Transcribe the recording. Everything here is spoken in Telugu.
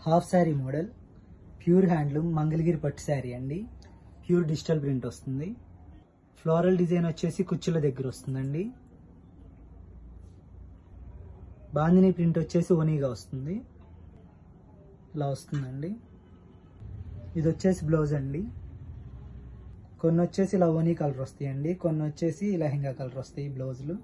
Half sari model, pure handloom Mangalagiri పట్టు శారీ అండి. ప్యూర్ డిజిటల్ ప్రింట్ వస్తుంది. ఫ్లోరల్ డిజైన్ వచ్చేసి కుచ్చుల దగ్గర వస్తుందండి. బాందిని ప్రింట్ వచ్చేసి ఓనీగా వస్తుంది. ఇలా వస్తుందండి. ఇది వచ్చేసి బ్లౌజ్ అండి. కొన్ని వచ్చేసి ఇలా ఓనీ కలర్ వస్తాయండి, కొన్ని వచ్చేసి లెహంగా కలర్ వస్తాయి బ్లౌజులు.